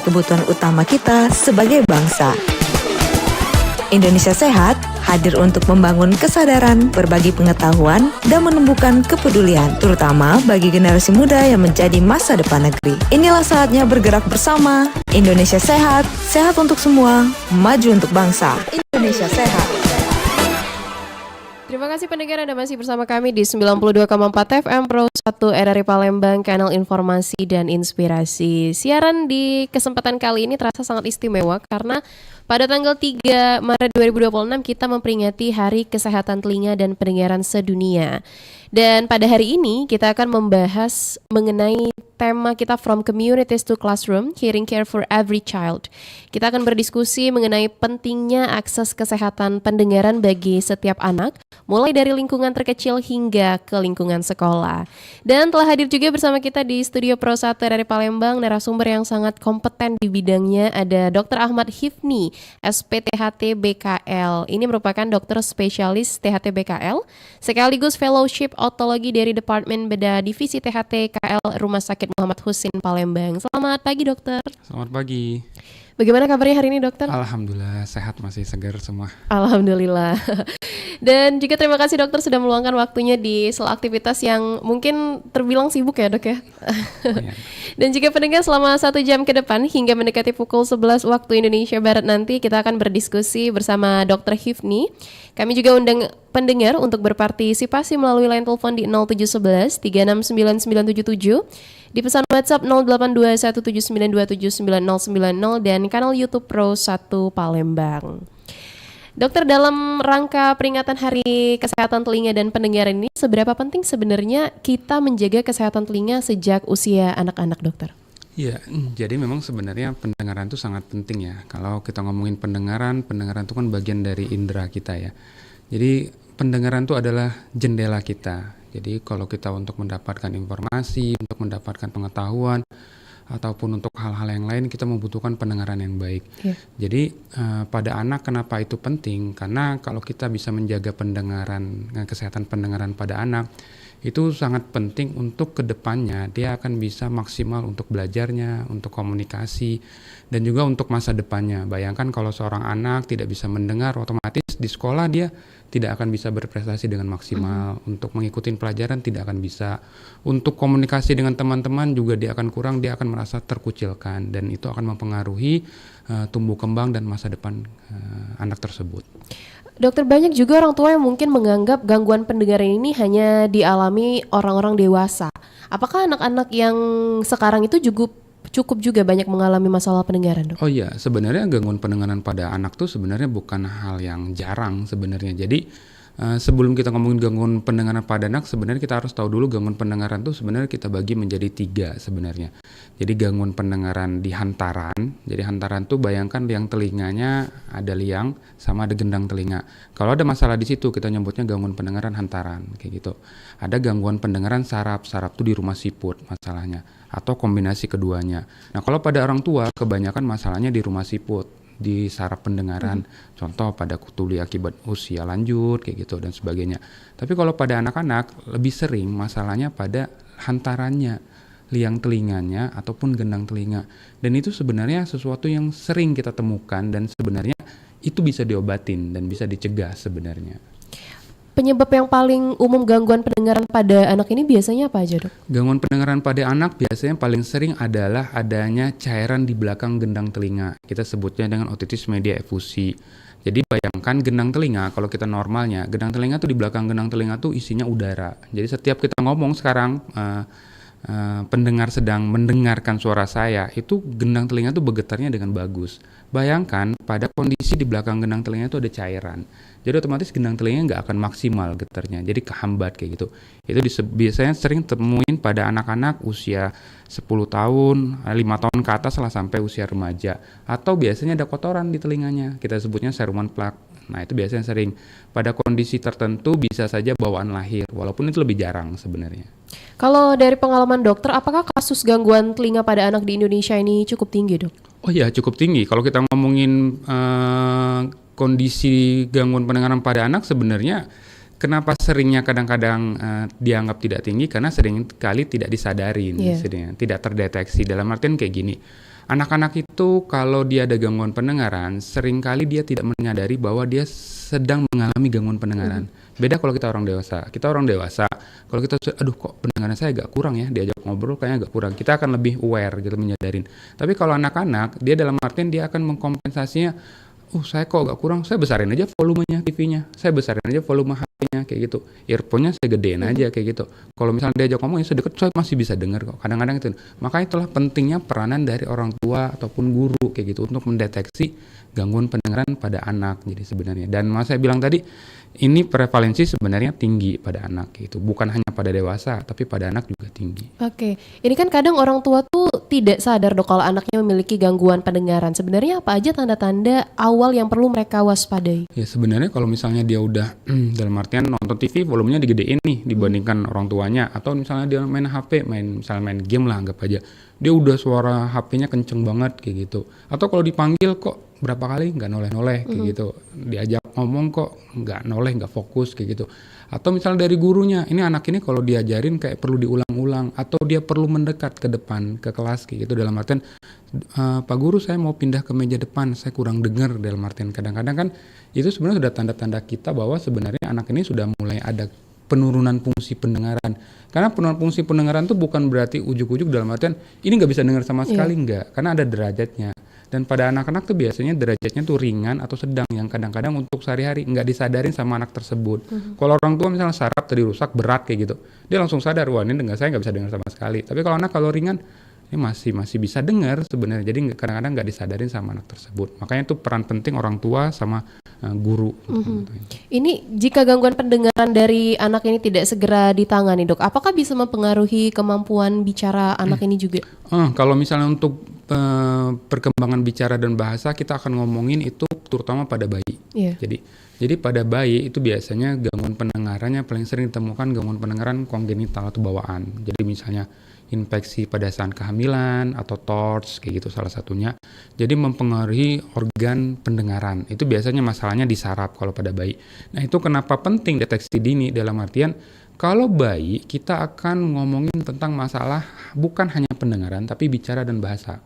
kebutuhan utama kita sebagai bangsa. Indonesia Sehat hadir untuk membangun kesadaran, berbagi pengetahuan, dan menumbuhkan kepedulian, terutama bagi generasi muda yang menjadi masa depan negeri. Inilah saatnya bergerak bersama. Indonesia Sehat, sehat untuk semua, maju untuk bangsa. Indonesia Sehat. Terima kasih pendengar, Anda masih bersama kami di 92,4 FM Pro 1 RRI Palembang, kanal informasi dan inspirasi. Siaran di kesempatan kali ini terasa sangat istimewa karena pada tanggal 3 Maret 2026 kita memperingati Hari Kesehatan Telinga dan Pendengaran Sedunia. Dan pada hari ini kita akan membahas mengenai tema kita From Communities to Classroom, Hearing Care for Every Child. Kita akan berdiskusi mengenai pentingnya akses kesehatan pendengaran bagi setiap anak, mulai dari lingkungan terkecil hingga ke lingkungan sekolah. Dan telah hadir juga bersama kita di Studio Pro 1 dari Palembang, narasumber yang sangat kompeten di bidangnya ada Dr. Ahmad Hifni, SPTHT BKL. Ini merupakan dokter spesialis THT BKL, sekaligus fellowship otologi dari Departemen Bedah Divisi THT KL Rumah Sakit Muhammad Husin Palembang. Selamat pagi, dokter. Selamat pagi. Bagaimana kabarnya hari ini, dokter? Alhamdulillah sehat, masih segar semua. Alhamdulillah. Dan juga terima kasih dokter sudah meluangkan waktunya di sela aktivitas yang mungkin terbilang sibuk ya, dok ya. Dan juga pendengar, selama 1 jam ke depan hingga mendekati pukul 11 waktu Indonesia Barat nanti kita akan berdiskusi bersama Dr. Hifni. Kami juga undang pendengar untuk berpartisipasi melalui line telepon di 0711 369977, di pesan WhatsApp 082179279090 dan kanal YouTube Pro 1 Palembang. Dokter, dalam rangka peringatan Hari Kesehatan Telinga dan Pendengaran ini, seberapa penting sebenarnya kita menjaga kesehatan telinga sejak usia anak-anak, dokter? Iya, jadi memang sebenarnya pendengaran itu sangat penting ya. Kalau kita ngomongin pendengaran itu kan bagian dari indera kita ya. Jadi pendengaran itu adalah jendela kita. Jadi kalau kita untuk mendapatkan informasi, untuk mendapatkan pengetahuan, ataupun untuk hal-hal yang lain kita membutuhkan pendengaran yang baik. Jadi pada anak kenapa itu penting? Karena kalau kita bisa menjaga pendengaran, kesehatan pendengaran pada anak, itu sangat penting untuk kedepannya dia akan bisa maksimal untuk belajarnya, untuk komunikasi, dan juga untuk masa depannya. Bayangkan kalau seorang anak tidak bisa mendengar, otomatis di sekolah dia tidak akan bisa berprestasi dengan maksimal, untuk mengikuti pelajaran tidak akan bisa, untuk komunikasi dengan teman-teman juga dia akan kurang, dia akan merasa terkucilkan, dan itu akan mempengaruhi tumbuh kembang dan masa depan anak tersebut. Dokter, banyak juga orang tua yang mungkin menganggap gangguan pendengaran ini hanya dialami orang-orang dewasa. Apakah anak-anak yang sekarang itu cukup juga banyak mengalami masalah pendengaran, dok? Oh iya, sebenarnya gangguan pendengaran pada anak tuh sebenarnya bukan hal yang jarang sebenarnya. Jadi sebelum kita ngomongin gangguan pendengaran pada anak, sebenarnya kita harus tahu dulu gangguan pendengaran tuh sebenarnya kita bagi menjadi 3 sebenarnya. Jadi gangguan pendengaran di hantaran. Jadi hantaran tuh bayangkan liang telinganya ada liang sama ada gendang telinga. Kalau ada masalah di situ kita nyebutnya gangguan pendengaran hantaran kayak gitu. Ada gangguan pendengaran saraf tuh di rumah siput masalahnya, atau kombinasi keduanya. Nah, kalau pada orang tua kebanyakan masalahnya di rumah siput, di saraf pendengaran, contoh pada tuli akibat usia lanjut kayak gitu dan sebagainya. Tapi kalau pada anak-anak lebih sering masalahnya pada hantarannya, liang telinganya ataupun gendang telinga. Dan itu sebenarnya sesuatu yang sering kita temukan dan sebenarnya itu bisa diobatin dan bisa dicegah sebenarnya. Penyebab yang paling umum gangguan pendengaran pada anak ini biasanya apa aja, dok? Gangguan pendengaran pada anak biasanya paling sering adalah adanya cairan di belakang gendang telinga. Kita sebutnya dengan otitis media efusi. Jadi bayangkan gendang telinga, kalau kita normalnya, gendang telinga tuh di belakang gendang telinga tuh isinya udara. Jadi setiap kita ngomong sekarang, pendengar sedang mendengarkan suara saya, itu gendang telinga tuh bergetarnya dengan bagus. Bayangkan pada kondisi di belakang gendang telinga itu ada cairan. Jadi otomatis gendang telinga nggak akan maksimal getarnya, jadi kehambat kayak gitu. Itu biasanya sering temuin pada anak-anak usia 10 tahun, 5 tahun ke atas lah sampai usia remaja. Atau biasanya ada kotoran di telinganya, kita sebutnya seruman plak. Nah itu biasanya sering. Pada kondisi tertentu bisa saja bawaan lahir, walaupun itu lebih jarang sebenarnya. Kalau dari pengalaman dokter, apakah kasus gangguan telinga pada anak di Indonesia ini cukup tinggi, dok? Oh iya, cukup tinggi. Kalau kita ngomongin kondisi gangguan pendengaran pada anak, sebenarnya kenapa seringnya kadang-kadang dianggap tidak tinggi, karena sering kali tidak disadarin, tidak terdeteksi. Dalam artian kayak gini, Anak-anak itu kalau dia ada gangguan pendengaran, seringkali dia tidak menyadari bahwa dia sedang mengalami gangguan pendengaran. Beda kalau kita orang dewasa. Kita orang dewasa, kalau kita aduh kok pendengaran saya agak kurang ya, diajak ngobrol kayaknya agak kurang. Kita akan lebih aware gitu, menyadarin. Tapi kalau anak-anak, dia dalam artian dia akan mengkompensasinya, saya kok agak kurang, saya besarin aja volumenya TV-nya, saya besarin aja volume HP-nya kayak gitu, earphone-nya saya gedein aja kayak gitu. Kalau misalnya diajak ngomong ya sedekat, saya masih bisa dengar kok. Kadang-kadang itu, makanya itulah pentingnya peranan dari orang tua ataupun guru kayak gitu untuk mendeteksi gangguan pendengaran pada anak. Jadi sebenarnya, dan mas saya bilang tadi, ini prevalensi sebenarnya tinggi pada anak gitu, bukan hanya pada dewasa, tapi pada anak juga tinggi. Oke, ini kan kadang orang tua tuh tidak sadar dok kalau anaknya memiliki gangguan pendengaran. Sebenarnya apa aja tanda-tanda awal yang perlu mereka waspadai? Ya sebenarnya kalau misalnya dia udah dalam artian nonton TV volumenya digedein nih dibandingkan orang tuanya, atau misalnya dia main HP, misalnya main game lah anggap aja, dia udah suara HP-nya kenceng banget kayak gitu. Atau kalau dipanggil kok berapa kali nggak noleh-noleh kayak gitu, diajak ngomong kok nggak noleh, nggak fokus kayak gitu. Atau misalnya dari gurunya, ini anak ini kalau diajarin kayak perlu diulang-ulang, atau dia perlu mendekat ke depan ke kelas kayak gitu, dalam artian Pak Guru saya mau pindah ke meja depan, saya kurang dengar, dalam artian kadang-kadang kan itu sebenarnya sudah tanda-tanda kita bahwa sebenarnya anak ini sudah mulai ada penurunan fungsi pendengaran. Karena penurunan fungsi pendengaran itu bukan berarti ujuk-ujuk dalam artian ini nggak bisa dengar sama sekali, enggak, karena ada derajatnya. Dan pada anak-anak tuh biasanya derajatnya tuh ringan atau sedang, yang kadang-kadang untuk sehari-hari nggak disadarin sama anak tersebut. Kalau orang tua misalnya saraf tadi rusak berat kayak gitu, dia langsung sadar, wah ini saya nggak bisa dengar sama sekali. Tapi kalau anak kalau ringan, ini masih bisa dengar sebenarnya. Jadi kadang-kadang nggak disadarin sama anak tersebut. Makanya itu peran penting orang tua sama guru. Ini jika gangguan pendengaran dari anak ini tidak segera ditangani dok, apakah bisa mempengaruhi kemampuan bicara anak ini juga? Kalau misalnya untuk perkembangan bicara dan bahasa, kita akan ngomongin itu terutama pada bayi. Jadi pada bayi itu biasanya gangguan pendengarannya paling sering ditemukan gangguan pendengaran kongenital atau bawaan. Jadi misalnya infeksi pada saat kehamilan atau TORCH kayak gitu salah satunya. Jadi mempengaruhi organ pendengaran. Itu biasanya masalahnya di saraf kalau pada bayi. Nah itu kenapa penting deteksi dini, dalam artian kalau bayi kita akan ngomongin tentang masalah bukan hanya pendengaran tapi bicara dan bahasa.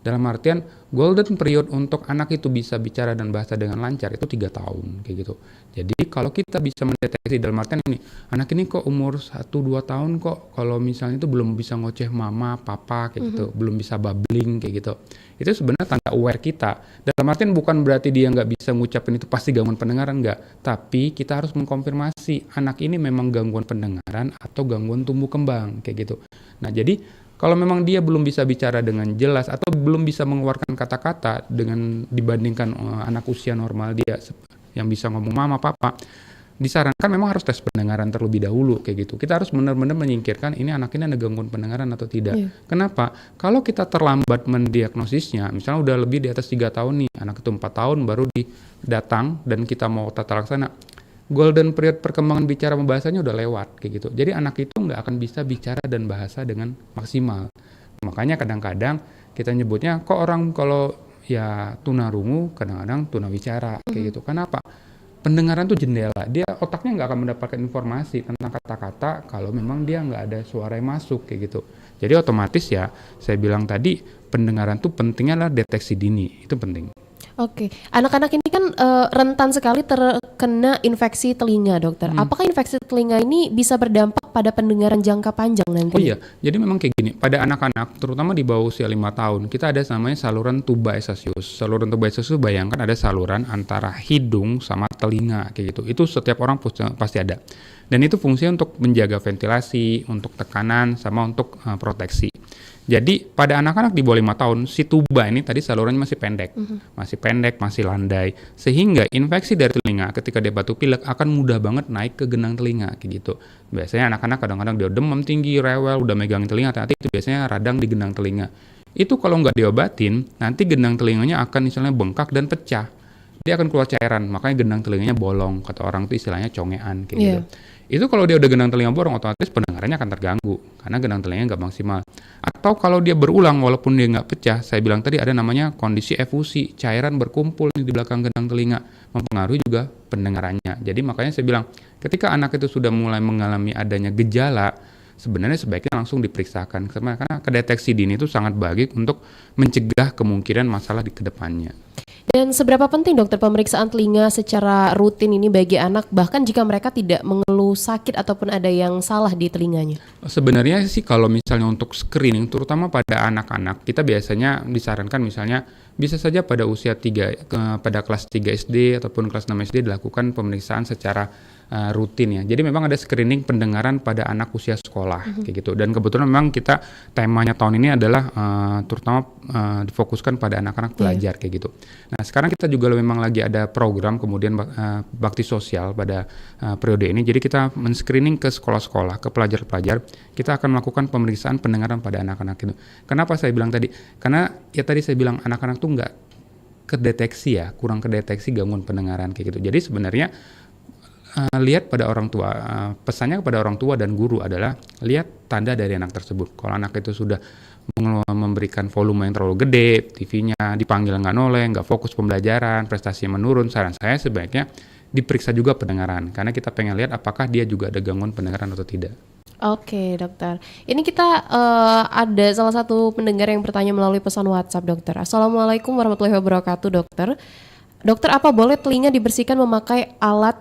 Dalam artian golden period untuk anak itu bisa bicara dan bahasa dengan lancar itu 3 tahun kayak gitu. Jadi kalau kita bisa mendeteksi dalam artian ini, anak ini kok umur 1-2 tahun kok kalau misalnya itu belum bisa ngoceh mama, papa kayak gitu, belum bisa babbling kayak gitu. Itu sebenarnya tanda aware kita. Dalam artian bukan berarti dia nggak bisa ngucapin itu pasti gangguan pendengaran, nggak. Tapi kita harus mengkonfirmasi anak ini memang gangguan pendengaran atau gangguan tumbuh kembang kayak gitu. Nah jadi kalau memang dia belum bisa bicara dengan jelas atau belum bisa mengeluarkan kata-kata dengan dibandingkan anak usia normal dia yang bisa ngomong mama, papa, disarankan memang harus tes pendengaran terlebih dahulu kayak gitu. Kita harus benar-benar menyingkirkan ini anak ini ada gangguan pendengaran atau tidak. Kenapa? Kalau kita terlambat mendiagnosisnya, misalnya udah lebih di atas 3 tahun nih, anak itu 4 tahun baru datang dan kita mau tata laksana, golden period perkembangan bicara bahasanya udah lewat kayak gitu. Jadi anak itu nggak akan bisa bicara dan bahasa dengan maksimal. Makanya kadang-kadang kita nyebutnya kok orang kalau ya tunarungu kadang-kadang tunawicara kayak gitu. Kenapa? Pendengaran tuh jendela. Dia otaknya nggak akan mendapatkan informasi tentang kata-kata kalau memang dia nggak ada suara yang masuk kayak gitu. Jadi otomatis ya saya bilang tadi pendengaran tuh pentingnya adalah deteksi dini. Itu penting. Oke, anak-anak ini kan rentan sekali terkena infeksi telinga, dokter. Apakah infeksi telinga ini bisa berdampak pada pendengaran jangka panjang nanti? Oh iya, jadi memang kayak gini. Pada anak-anak, terutama di bawah usia 5 tahun, kita ada namanya saluran tuba esophagus. Saluran tuba esophagus, bayangkan ada saluran antara hidung sama telinga kayak gitu. Itu setiap orang pasti ada. Dan itu fungsinya untuk menjaga ventilasi, untuk tekanan, sama untuk proteksi. Jadi pada anak-anak di bawah 5 tahun, si tuba ini tadi salurannya masih pendek, masih landai. Sehingga infeksi dari telinga ketika dia batuk pilek akan mudah banget naik ke genang telinga kayak gitu. Biasanya anak-anak kadang-kadang dia demam tinggi, rewel, udah megang telinga, nanti itu biasanya radang di genang telinga. Itu kalau nggak diobatin, nanti genang telinganya akan misalnya bengkak dan pecah. Dia akan keluar cairan, makanya genang telinganya bolong, kata orang itu istilahnya congean kayak gitu. Itu kalau dia udah genang telinga bolong, otomatis pendengarannya akan terganggu karena genang telinganya nggak maksimal. Atau kalau dia berulang walaupun dia nggak pecah, saya bilang tadi ada namanya kondisi efusi, cairan berkumpul di belakang genang telinga, mempengaruhi juga pendengarannya. Jadi makanya saya bilang ketika anak itu sudah mulai mengalami adanya gejala sebenarnya sebaiknya langsung diperiksakan karena kedeteksi dini itu sangat baik untuk mencegah kemungkinan masalah di kedepannya. Dan seberapa penting dokter pemeriksaan telinga secara rutin ini bagi anak bahkan jika mereka tidak mengeluh sakit ataupun ada yang salah di telinganya? Sebenarnya sih kalau misalnya untuk screening terutama pada anak-anak kita biasanya disarankan misalnya bisa saja pada usia pada kelas 3 SD ataupun kelas 6 SD dilakukan pemeriksaan secara rutin ya. Jadi memang ada screening pendengaran pada anak usia sekolah kayak gitu. Dan kebetulan memang kita temanya tahun ini adalah terutama difokuskan pada anak-anak pelajar kayak gitu. Nah, sekarang kita juga memang lagi ada program kemudian bakti sosial pada periode ini. Jadi kita men-screening ke sekolah-sekolah, ke pelajar-pelajar. Kita akan melakukan pemeriksaan pendengaran pada anak-anak itu. Kenapa saya bilang tadi? Karena ya tadi saya bilang anak-anak tuh nggak kedeteksi ya, kurang kedeteksi gangguan pendengaran kayak gitu. Jadi sebenarnya lihat pada orang tua, pesannya kepada orang tua dan guru adalah lihat tanda dari anak tersebut. Kalau anak itu sudah memberikan volume yang terlalu gede, TV-nya dipanggil nggak noleh, nggak fokus pembelajaran, prestasinya menurun, saran saya sebaiknya diperiksa juga pendengaran, karena kita pengen lihat apakah dia juga ada gangguan pendengaran atau tidak. Oke dokter, ini kita ada salah satu pendengar yang bertanya melalui pesan WhatsApp dokter. Assalamualaikum warahmatullahi wabarakatuh dokter. Dokter, apa boleh telinga dibersihkan memakai alat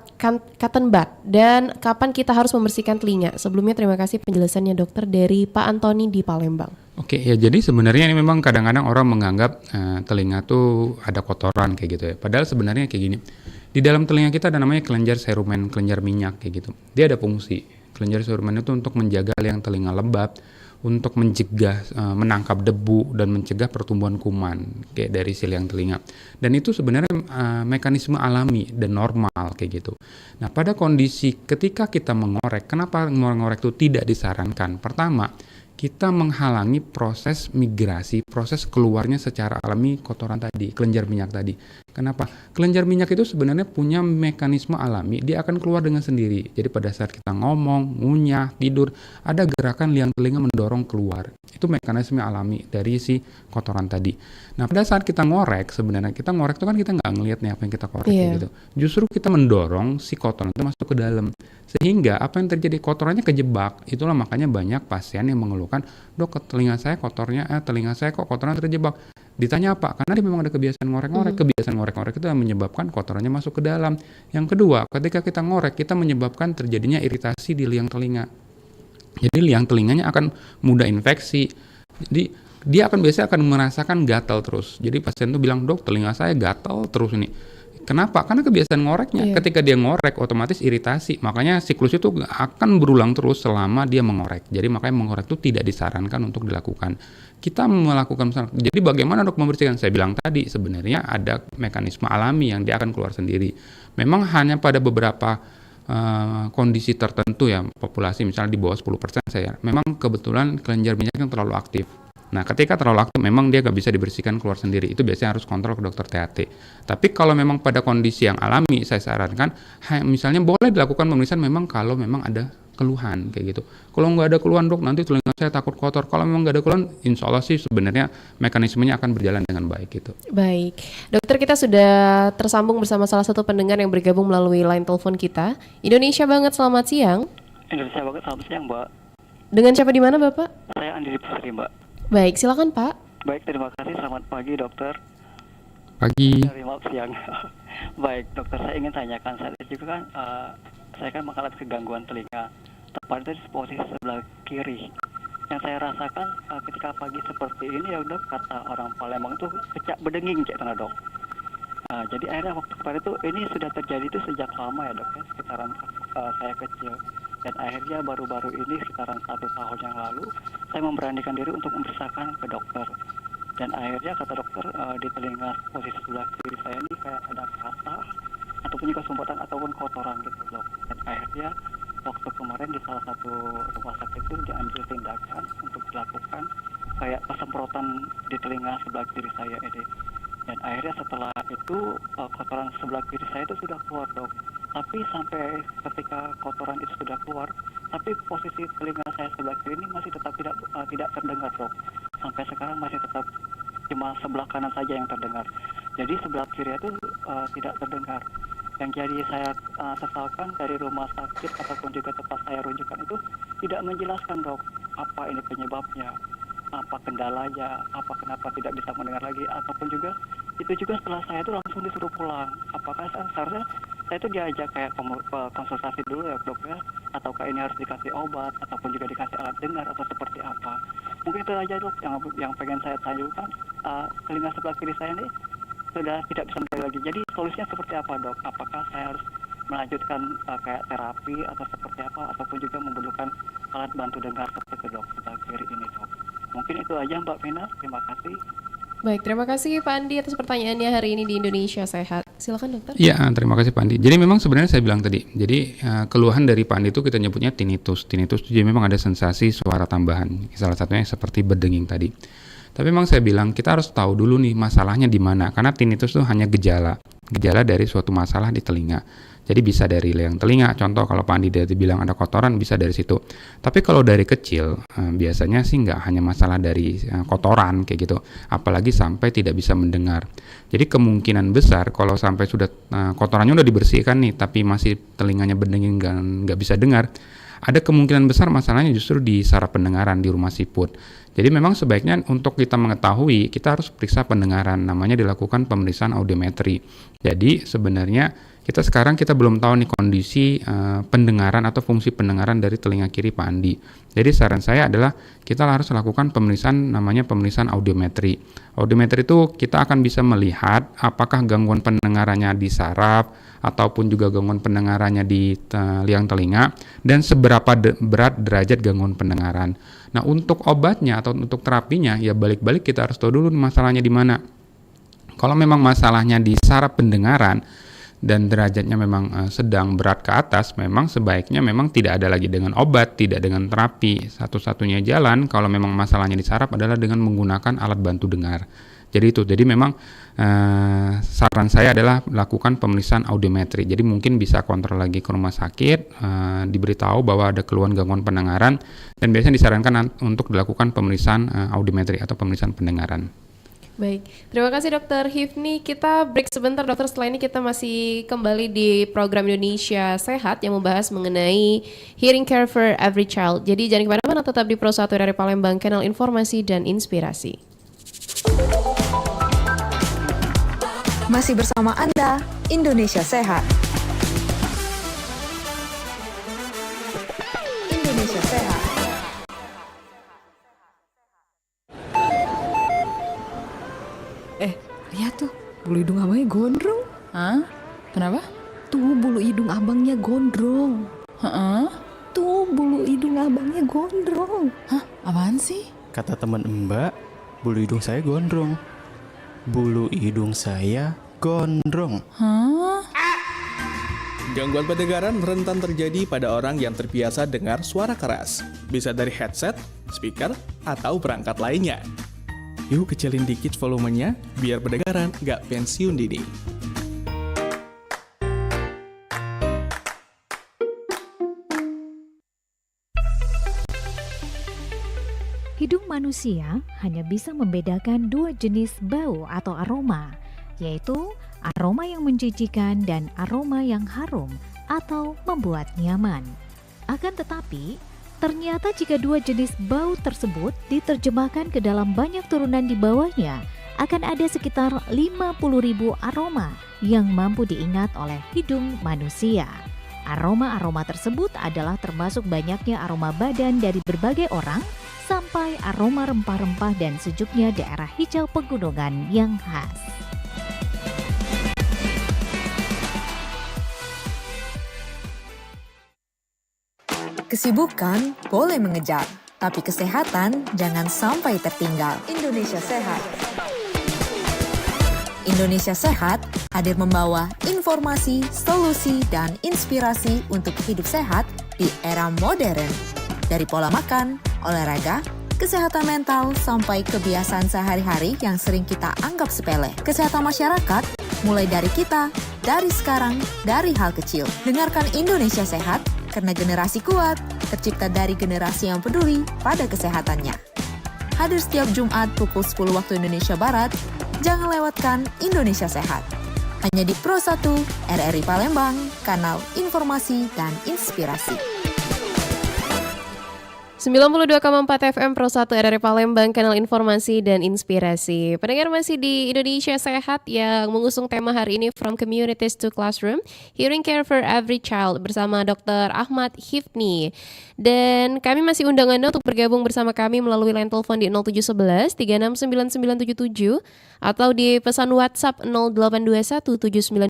cotton bud? Dan kapan kita harus membersihkan telinga? Sebelumnya terima kasih penjelasannya dokter dari Pak Antoni di Palembang. Oke, ya jadi sebenarnya ini memang kadang-kadang orang menganggap telinga tuh ada kotoran kayak gitu ya. Padahal sebenarnya kayak gini. Di dalam telinga kita ada namanya kelenjar serumen, kelenjar minyak kayak gitu. Dia ada fungsi. Kelenjar serumen itu untuk menjaga liang telinga lembab, untuk mencegah menangkap debu dan mencegah pertumbuhan kuman kayak dari si liang telinga. Dan itu sebenarnya mekanisme alami dan normal kayak gitu. Nah, pada kondisi ketika kita mengorek, kenapa mengorek itu tidak disarankan? Pertama, kita menghalangi proses migrasi, proses keluarnya secara alami kotoran tadi, kelenjar minyak tadi. Kenapa? Kelenjar minyak itu sebenarnya punya mekanisme alami, dia akan keluar dengan sendiri. Jadi pada saat kita ngomong, ngunyah, tidur, ada gerakan liang telinga mendorong keluar. Itu mekanisme alami dari si kotoran tadi. Nah, pada saat kita ngorek, sebenarnya kita ngorek itu kan kita nggak ngelihat nih apa yang kita korek gitu. Justru kita mendorong si kotoran itu masuk ke dalam. Sehingga apa yang terjadi, kotorannya kejebak. Itulah makanya banyak pasien yang mengeluhkan, dok, telinga saya kok kotoran terjebak. Ditanya apa? Karena dia memang ada kebiasaan ngorek-ngorek. Kebiasaan ngorek-ngorek itu yang menyebabkan kotorannya masuk ke dalam. Yang kedua, ketika kita ngorek, kita menyebabkan terjadinya iritasi di liang telinga. Jadi liang telinganya akan mudah infeksi. Jadi dia biasanya akan merasakan gatal terus. Jadi pasien tuh bilang, dok, telinga saya gatal terus ini. Kenapa? Karena kebiasaan ngoreknya. Ketika dia ngorek, otomatis iritasi. Makanya siklus itu akan berulang terus selama dia mengorek. Jadi makanya mengorek itu tidak disarankan untuk dilakukan. Kita melakukan, jadi bagaimana dok membersihkan? Saya bilang tadi, sebenarnya ada mekanisme alami yang dia akan keluar sendiri. Memang hanya pada beberapa kondisi tertentu ya, populasi misalnya di bawah 10% saya, memang kebetulan kelenjar minyak yang terlalu aktif. Nah, ketika terlalu aktif memang dia nggak bisa dibersihkan keluar sendiri. Itu biasanya harus kontrol ke dokter THT. Tapi kalau memang pada kondisi yang alami, saya sarankan misalnya boleh dilakukan pemeriksaan memang kalau memang ada keluhan kayak gitu. Kalau nggak ada keluhan dok, nanti telinga saya takut kotor. Kalau memang nggak ada keluhan, insya Allah sih sebenarnya mekanismenya akan berjalan dengan baik gitu. Baik, dokter, kita sudah tersambung bersama salah satu pendengar yang bergabung melalui line telepon kita. Indonesia banget, selamat siang. Indonesia banget, selamat siang Mbak. Dengan siapa di mana Bapak? Saya Andi Pusri Mbak. Baik, silakan Pak. Baik, terima kasih. Selamat pagi dokter. Pagi. Maaf siang. Baik dokter, saya ingin tanyakan, saat itu kan saya kan mengalami kegangguan telinga, tepatnya di posisi sebelah kiri. Yang saya rasakan ketika pagi seperti ini ya dok, kata orang Palembang itu kecak bedenging cek tengah dok. Jadi akhirnya waktu kemarin itu ini sudah terjadi itu sejak lama ya dok ya, sekitaran saya kecil. Dan akhirnya baru-baru ini sekitaran 1 tahun yang lalu saya memberanikan diri untuk memeriksakan ke dokter. Dan akhirnya kata dokter di telinga posisi sebelah kiri saya ini kayak ada kata ataupun juga sumbatan ataupun kotoran gitu dok. Dan akhirnya waktu kemarin di salah satu rumah sakit itu diambil tindakan untuk dilakukan kayak pesemprotan di telinga sebelah kiri saya ini. Dan akhirnya setelah itu kotoran sebelah kiri saya itu sudah keluar dok. Tapi sampai ketika kotoran itu sudah keluar, tapi posisi telinga saya sebelah kiri ini masih tetap tidak terdengar dok. Sampai sekarang masih tetap cuma sebelah kanan saja yang terdengar. Jadi sebelah kiri itu tidak terdengar. Yang jadi saya sesalkan dari rumah sakit ataupun juga tempat saya rujukan itu tidak menjelaskan, Dok, apa ini penyebabnya, apa kendalanya, apa kenapa tidak bisa mendengar lagi, ataupun juga itu juga setelah saya itu langsung disuruh pulang. Apakah seharusnya saya itu diajak kayak konsultasi dulu ya, Dok, ya, ataukah ini harus dikasih obat ataupun juga dikasih alat dengar atau seperti apa? Mungkin itu aja, Dok, yang pengen saya tanyakan. Telinga sebelah kiri saya ini sudah tidak bisa mendengar lagi. Jadi solusinya seperti apa, Dok? Apakah saya harus melanjutkan kayak terapi atau seperti apa, ataupun juga memerlukan alat bantu dengar seperti itu, Dok, sebelah kiri ini, Dok? Mungkin itu aja, Mbak Vina. Terima kasih. Baik, terima kasih Pak Andi atas pertanyaannya hari ini di Indonesia Sehat. Silakan dokter. Ya, terima kasih Pak Andi. Jadi memang sebenarnya saya bilang tadi, jadi keluhan dari Pak Andi itu kita nyebutnya tinnitus. Tinnitus itu jadi memang ada sensasi suara tambahan. Salah satunya seperti berdenging tadi. Tapi memang saya bilang kita harus tahu dulu nih masalahnya di mana. Karena tinnitus itu hanya gejala dari suatu masalah di telinga. Jadi bisa dari liang telinga, contoh kalau Pak Andi tadi bilang ada kotoran bisa dari situ. Tapi kalau dari kecil biasanya sih nggak hanya masalah dari kotoran kayak gitu, apalagi sampai tidak bisa mendengar. Jadi kemungkinan besar kalau sampai sudah kotorannya udah dibersihkan nih, tapi masih telinganya berdenging nggak bisa dengar, ada kemungkinan besar masalahnya justru di saraf pendengaran di rumah siput. Jadi memang sebaiknya untuk kita mengetahui, kita harus periksa pendengaran, namanya dilakukan pemeriksaan audiometri. Jadi sebenarnya kita belum tahu nih kondisi pendengaran atau fungsi pendengaran dari telinga kiri Pak Andi. Jadi saran saya adalah kita harus lakukan pemeriksaan namanya pemeriksaan audiometri. Audiometri itu kita akan bisa melihat apakah gangguan pendengarannya di saraf ataupun juga gangguan pendengarannya di liang telinga dan seberapa berat derajat gangguan pendengaran. Nah, untuk obatnya atau untuk terapinya ya balik-balik kita harus tahu dulu masalahnya di mana. Kalau memang masalahnya di saraf pendengaran dan derajatnya memang sedang berat ke atas, memang sebaiknya memang tidak ada lagi dengan obat, tidak dengan terapi. Satu-satunya jalan kalau memang masalahnya di saraf adalah dengan menggunakan alat bantu dengar. Jadi memang saran saya adalah lakukan pemeriksaan audiometri. Jadi mungkin bisa kontrol lagi ke rumah sakit, diberitahu bahwa ada keluhan gangguan pendengaran, dan biasanya disarankan untuk dilakukan pemeriksaan audiometri atau pemeriksaan pendengaran. Baik, terima kasih Dokter Hifni. Kita break sebentar dokter, setelah ini kita masih kembali di program Indonesia Sehat yang membahas mengenai Hearing Care for Every Child. Jadi jangan kemana-mana, tetap di Pro 1 dari Palembang, kanal informasi dan inspirasi. Masih bersama Anda, Indonesia Sehat. Indonesia Sehat. Lihat tuh, bulu hidung abangnya gondrong. Hah? Kenapa? Tuh, bulu hidung abangnya gondrong. Heeh. Tuh, bulu hidung abangnya gondrong. Hah? Apaan sih? Kata teman Mbak, bulu hidung saya gondrong. Bulu hidung saya gondrong. Hah? Gangguan pendengaran rentan terjadi pada orang yang terbiasa dengar suara keras. Bisa dari headset, speaker, atau perangkat lainnya. Yuk kecilin dikit volumenya, biar pendengaran nggak pensiun dini. Hidung manusia hanya bisa membedakan dua jenis bau atau aroma, yaitu aroma yang menjijikan dan aroma yang harum atau membuat nyaman. Akan tetapi, ternyata jika dua jenis bau tersebut diterjemahkan ke dalam banyak turunan di bawahnya, akan ada sekitar 50.000 aroma yang mampu diingat oleh hidung manusia. Aroma-aroma tersebut adalah termasuk banyaknya aroma badan dari berbagai orang, sampai aroma rempah-rempah dan sejuknya daerah hijau pegunungan yang khas. Kesibukan boleh mengejar, tapi kesehatan jangan sampai tertinggal. Indonesia Sehat. Indonesia Sehat hadir membawa informasi, solusi, dan inspirasi untuk hidup sehat di era modern. Dari pola makan, olahraga, kesehatan mental, sampai kebiasaan sehari-hari yang sering kita anggap sepele. Kesehatan masyarakat mulai dari kita, dari sekarang, dari hal kecil. Dengarkan Indonesia Sehat, karena generasi kuat tercipta dari generasi yang peduli pada kesehatannya. Hadir setiap Jumat pukul 10 waktu Indonesia Barat, jangan lewatkan Indonesia Sehat. hanya di Pro 1 RRI Palembang, kanal informasi dan inspirasi. 92,4 FM Pro 1 RRI Palembang, kanal informasi dan inspirasi. Pendengar masih di Indonesia Sehat yang mengusung tema hari ini From Communities to Classroom, Hearing Care for Every Child bersama Dr. Ahmad Hifni. Dan kami masih undang Anda untuk bergabung bersama kami melalui line telepon di 0711 369977 atau di pesan WhatsApp 0821 792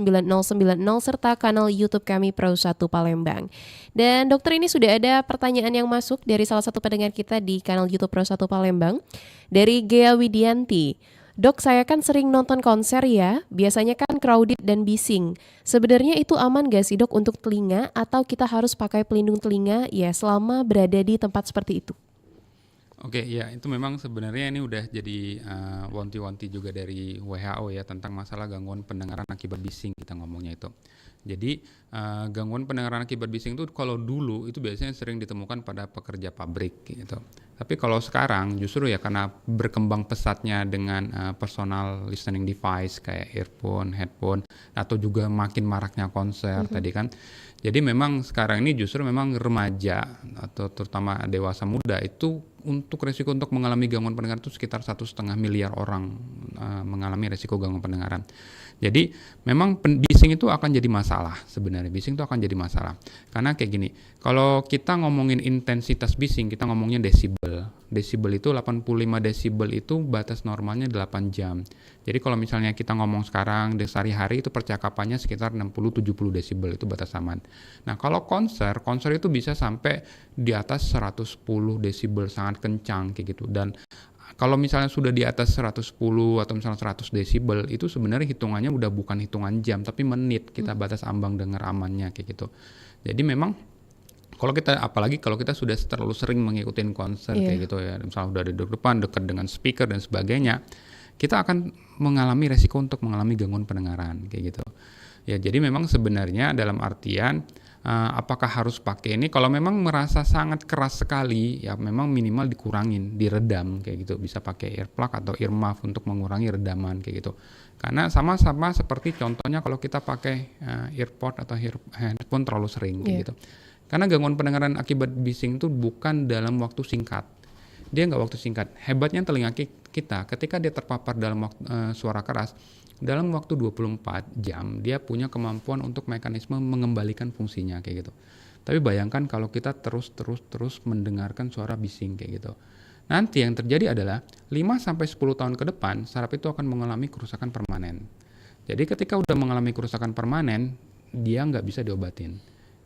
79090 serta kanal YouTube kami Pro 1 Palembang. Dan dokter, ini sudah ada pertanyaan yang masuk dari salah satu pendengar kita di kanal YouTube Pro 1 Palembang dari Gea Widianti. Dok, saya kan sering nonton konser ya, biasanya kan crowded dan bising. Sebenarnya itu aman gak sih dok untuk telinga atau kita harus pakai pelindung telinga ya selama berada di tempat seperti itu? Oke, ya itu memang sebenarnya ini udah jadi wanti-wanti juga dari WHO ya tentang masalah gangguan pendengaran akibat bising, kita ngomongnya itu. Jadi gangguan pendengaran akibat bising itu kalau dulu itu biasanya sering ditemukan pada pekerja pabrik gitu. Tapi kalau sekarang justru ya karena berkembang pesatnya dengan personal listening device kayak earphone, headphone, atau juga makin maraknya konser tadi kan. Jadi memang sekarang ini justru memang remaja atau terutama dewasa muda itu untuk resiko untuk mengalami gangguan pendengaran itu sekitar 1,5 miliar orang mengalami resiko gangguan pendengaran. Jadi memang bising itu akan jadi masalah sebenarnya. Bising itu akan jadi masalah. Karena kayak gini, kalau kita ngomongin intensitas bising, kita ngomongnya desibel. Desibel itu 85 desibel itu batas normalnya 8 jam. Jadi kalau misalnya kita ngomong sekarang sehari-hari itu percakapannya sekitar 60-70 desibel itu batas aman. Nah kalau konser itu bisa sampai di atas 110 desibel, sangat kencang kayak gitu. Dan kalau misalnya sudah di atas 110 atau misalnya 100 desibel itu sebenarnya hitungannya udah bukan hitungan jam tapi menit, kita batas ambang dengar amannya kayak gitu. Jadi memang kalau kita, apalagi kalau kita sudah terlalu sering mengikuti konser kayak gitu ya, misalnya udah di depan dekat dengan speaker dan sebagainya, kita akan mengalami resiko untuk mengalami gangguan pendengaran kayak gitu. Ya jadi memang sebenarnya dalam artian apakah harus pakai ini? Kalau memang merasa sangat keras sekali, ya memang minimal dikurangin, diredam kayak gitu. Bisa pakai earplug atau earmuff untuk mengurangi redaman kayak gitu. Karena sama-sama seperti contohnya kalau kita pakai earpod atau headphone terlalu sering kayak gitu. Karena gangguan pendengaran akibat bising itu bukan dalam waktu singkat. Dia nggak waktu singkat. Hebatnya telinga kita ketika dia terpapar dalam suara keras, dalam waktu 24 jam dia punya kemampuan untuk mekanisme mengembalikan fungsinya kayak gitu. Tapi bayangkan kalau kita terus mendengarkan suara bising kayak gitu. Nanti yang terjadi adalah 5-10 tahun ke depan saraf itu akan mengalami kerusakan permanen. Jadi ketika udah mengalami kerusakan permanen, dia nggak bisa diobatin.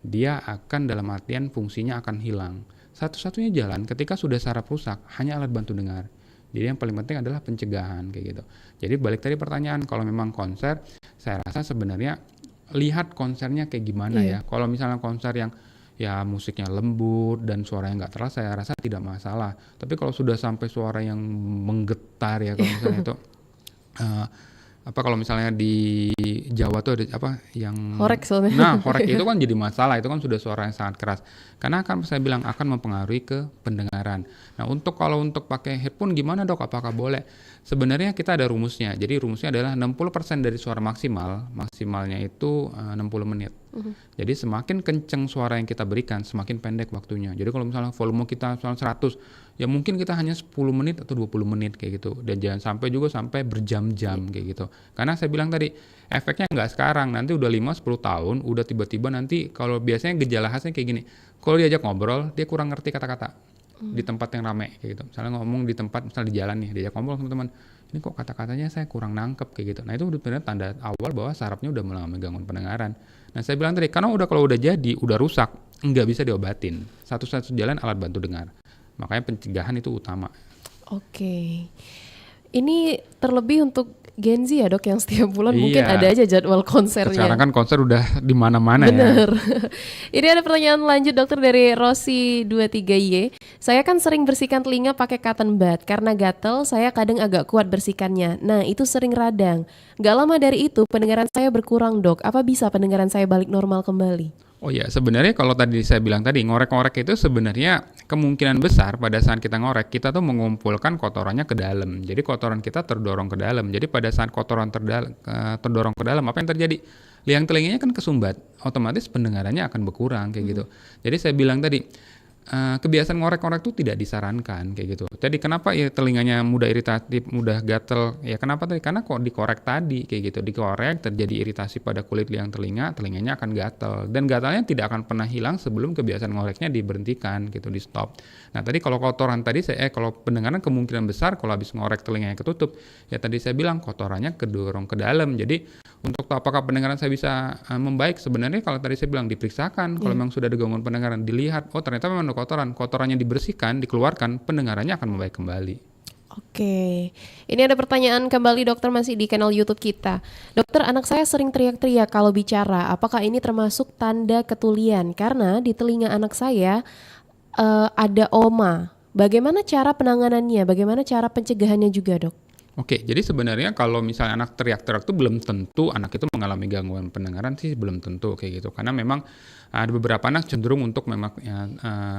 Dia akan dalam artian fungsinya akan hilang. Satu-satunya jalan ketika sudah saraf rusak hanya alat bantu dengar. Jadi yang paling penting adalah pencegahan kayak gitu. Jadi balik tadi pertanyaan, kalau memang konser, saya rasa sebenarnya lihat konsernya kayak gimana ya. Kalau misalnya konser yang ya musiknya lembut dan suaranya nggak terasa, saya rasa tidak masalah. Tapi kalau sudah sampai suara yang menggetar ya, kalau misalnya itu kalau misalnya di Jawa tuh ada yang horek soalnya. Nah, horek itu kan jadi masalah, itu kan sudah suara yang sangat keras. Karena kan saya bilang akan mempengaruhi ke pendengaran. Nah, kalau untuk pakai headphone gimana dok? Apakah boleh? Sebenarnya kita ada rumusnya. Jadi rumusnya adalah 60% dari suara maksimalnya itu 60 menit. Jadi semakin kenceng suara yang kita berikan, semakin pendek waktunya. Jadi kalau misalnya volume kita 100, ya mungkin kita hanya 10 menit atau 20 menit kayak gitu. Dan jangan sampai berjam-jam kayak gitu. Karena saya bilang tadi, efeknya nggak sekarang, nanti udah 5-10 tahun, udah tiba-tiba nanti kalau biasanya gejala khasnya kayak gini. Kalau diajak ngobrol, dia kurang ngerti kata-kata di tempat yang ramai kayak gitu. Misalnya ngomong di tempat, misalnya di jalan nih, diajak ngobrol sama teman, ini kok kata-katanya saya kurang nangkep kayak gitu. Nah itu udah tanda awal bahwa sarafnya udah mengalami gangguan pendengaran. Nah saya bilang tadi, karena kalau udah jadi, udah rusak, nggak bisa diobatin. Satu-satu jalan alat bantu dengar. Makanya pencegahan itu utama. Oke. Ini terlebih untuk Gen Z ya dok, yang setiap bulan mungkin ada aja jadwal konsernya. Sekarang kan konser udah di mana-mana ya. Bener. Ini ada pertanyaan lanjut dokter dari Rosi 23Y. Saya kan sering bersihkan telinga pakai cotton bud. Karena gatel, saya kadang agak kuat bersihkannya. Nah itu sering radang. Gak lama dari itu pendengaran saya berkurang dok. Apa bisa pendengaran saya balik normal kembali? Oh ya, sebenarnya kalau tadi saya bilang tadi, ngorek-ngorek itu sebenarnya kemungkinan besar pada saat kita ngorek, kita tuh mengumpulkan kotorannya ke dalam. Jadi kotoran kita terdorong ke dalam. Jadi pada saat kotoran terdorong ke dalam, apa yang terjadi? Liang telinganya kan kesumbat, otomatis pendengarannya akan berkurang kayak gitu. Jadi saya bilang tadi, kebiasaan ngorek-ngorek itu tidak disarankan kayak gitu. Jadi kenapa ya telinganya mudah iritatif, mudah gatel? Ya kenapa tadi? Karena kok dikorek tadi kayak gitu. Dikorek terjadi iritasi pada kulit liang telinga, telinganya akan gatel dan gatalnya tidak akan pernah hilang sebelum kebiasaan ngoreknya diberhentikan gitu, di stop. Nah, tadi kalau kotoran tadi kalau pendengaran kemungkinan besar kalau habis ngorek telinganya ketutup, ya tadi saya bilang kotorannya kedorong ke dalam. Jadi untuk tahu apakah pendengaran saya bisa membaik, sebenarnya kalau tadi saya bilang diperiksakan, kalau memang sudah ada gangguan pendengaran, dilihat, oh ternyata memang ada kotorannya dibersihkan, dikeluarkan, pendengarannya akan membaik kembali. Oke, ini ada pertanyaan kembali dokter, masih di kanal YouTube kita. Dokter, anak saya sering teriak-teriak kalau bicara, apakah ini termasuk tanda ketulian? Karena di telinga anak saya ada oma. Bagaimana cara penanganannya? Bagaimana cara pencegahannya juga, dok? Oke, jadi sebenarnya kalau misalnya anak teriak-teriak itu belum tentu anak itu mengalami gangguan pendengaran sih, belum tentu kayak gitu. Karena memang ada beberapa anak cenderung untuk memang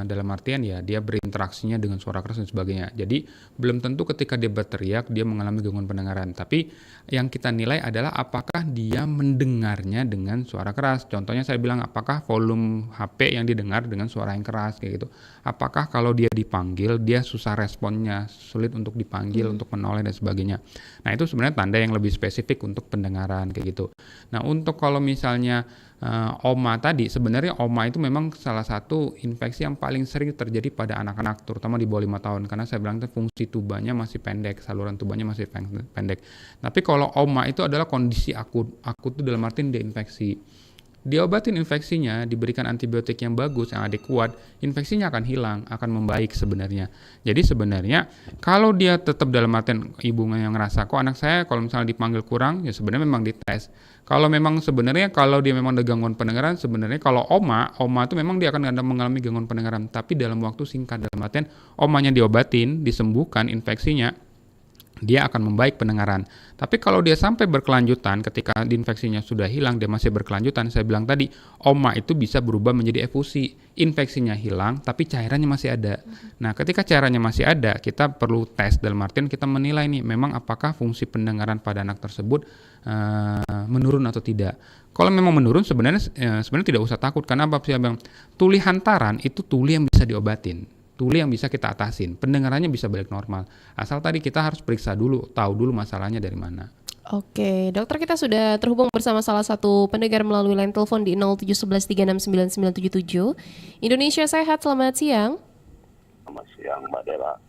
dalam artian ya dia berinteraksinya dengan suara keras dan sebagainya. Jadi belum tentu ketika dia berteriak dia mengalami gangguan pendengaran. Tapi yang kita nilai adalah apakah dia mendengarnya dengan suara keras. Contohnya saya bilang apakah volume HP yang didengar dengan suara yang keras kayak gitu. Apakah kalau dia dipanggil dia susah responnya, sulit untuk dipanggil, untuk menoleh dan sebagainya. Nah itu sebenarnya tanda yang lebih spesifik untuk pendengaran kayak gitu. Nah untuk kalau misalnya oma tadi, sebenarnya oma itu memang salah satu infeksi yang paling sering terjadi pada anak-anak, terutama di bawah 5 tahun, karena saya bilang itu fungsi tubanya masih pendek, saluran tubanya masih pendek. Tapi kalau oma itu adalah kondisi akut itu dalam artian dia infeksi. Diobatin infeksinya, diberikan antibiotik yang bagus, yang adekuat, infeksinya akan hilang, akan membaik sebenarnya. Jadi sebenarnya kalau dia tetap dalam artian ibu yang ngerasa kok anak saya kalau misalnya dipanggil kurang, ya sebenarnya memang dites. Kalau memang sebenarnya kalau dia memang ada gangguan pendengaran, sebenarnya kalau oma itu memang dia akan mengalami gangguan pendengaran, tapi dalam waktu singkat, dalam artian omanya diobatin, disembuhkan infeksinya, dia akan membaik pendengaran. Tapi kalau dia sampai berkelanjutan, ketika infeksinya sudah hilang, dia masih berkelanjutan, saya bilang tadi, oma itu bisa berubah menjadi efusi. Infeksinya hilang, tapi cairannya masih ada. Nah, ketika cairannya masih ada, kita perlu tes, dalam artian kita menilai nih, memang apakah fungsi pendengaran pada anak tersebut menurun atau tidak. Kalau memang menurun, sebenarnya tidak usah takut, karena apa sih Bang? Tuli hantaran itu tuli yang bisa diobatin. Tuli yang bisa kita atasin, pendengarannya bisa balik normal. Asal tadi kita harus periksa dulu, tahu dulu masalahnya dari mana. Oke, dokter, kita sudah terhubung bersama salah satu pendengar melalui line telepon di 0711369977. Indonesia Sehat, selamat siang. Selamat siang Mbak Dela.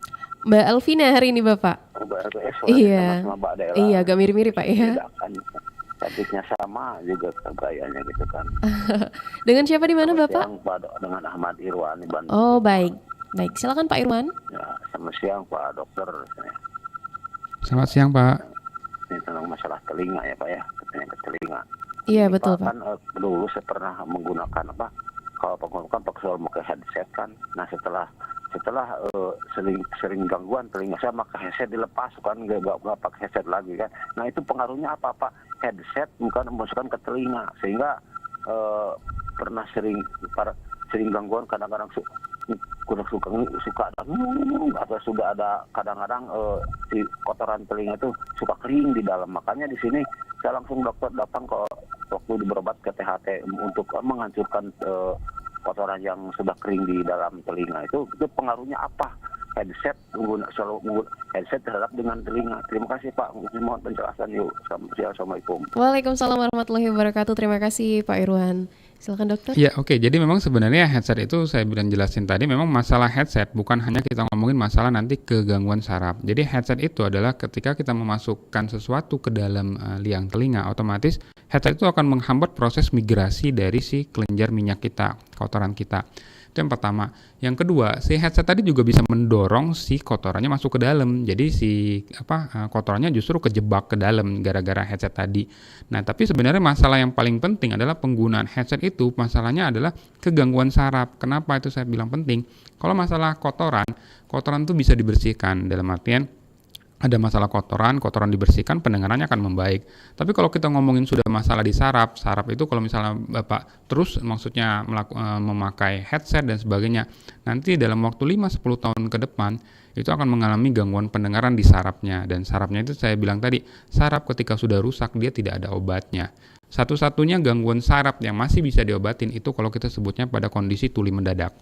Mbak Elvina hari ini Bapak. Mbak LPS, Iya. sama Mbak Dela. Iya, agak mirip-mirip Pak ya. Cantiknya sama juga gayanya gitu kan. Dengan siapa di mana Selamat Bapak? siang, Pak, dengan Ahmad Irwan di Bandung. Oh, baik. Baik, silakan Pak Irwan. Ya, selamat siang Pak Dokter. Selamat siang Pak. Ini tentang masalah telinga ya Pak ya, penyakit telinga. Iya, betul Pak. Kan dulu saya pernah menggunakan kalau menggunakan pakai headset kan. Nah setelah sering gangguan telinga saya, maka headset dilepas kan, nggak pakai headset lagi kan. Nah itu pengaruhnya apa Pak? Headset bukan memasukkan ke telinga, sehingga pernah sering gangguan, kadang-kadang suka ada atau sudah ada kadang-kadang si kotoran telinga itu suka kering di dalam. Makanya di sini saya langsung datang ke waktu berobat ke THT untuk menghancurkan kotoran yang sudah kering di dalam telinga. Itu pengaruhnya apa? Headset headset terhadap dengan telinga. Terima kasih Pak, mohon penjelasan yuk. Assalamualaikum. Waalaikumsalam warahmatullahi wabarakatuh. Terima kasih Pak Irwan. Silakan dokter. Ya oke, jadi memang sebenarnya headset itu saya bilang jelasin tadi, memang masalah headset bukan hanya kita ngomongin masalah nanti kegangguan saraf. Jadi headset itu adalah ketika kita memasukkan sesuatu ke dalam liang telinga, otomatis headset itu akan menghambat proses migrasi dari si kelenjar minyak kita, kotoran kita. Itu yang pertama. Yang kedua, si headset tadi juga bisa mendorong si kotorannya masuk ke dalam. Jadi si kotorannya justru kejebak ke dalam gara-gara headset tadi. Nah, tapi sebenarnya masalah yang paling penting adalah penggunaan headset itu, masalahnya adalah kegangguan saraf. Kenapa itu saya bilang penting? Kalau masalah kotoran itu bisa dibersihkan, dalam artian ada masalah kotoran dibersihkan, pendengarannya akan membaik. Tapi kalau kita ngomongin sudah masalah di saraf itu kalau misalnya Bapak terus maksudnya memakai headset dan sebagainya, nanti dalam waktu 5-10 tahun ke depan itu akan mengalami gangguan pendengaran di sarafnya. Dan sarafnya itu saya bilang tadi, saraf ketika sudah rusak dia tidak ada obatnya. Satu-satunya gangguan saraf yang masih bisa diobatin itu kalau kita sebutnya pada kondisi tuli mendadak.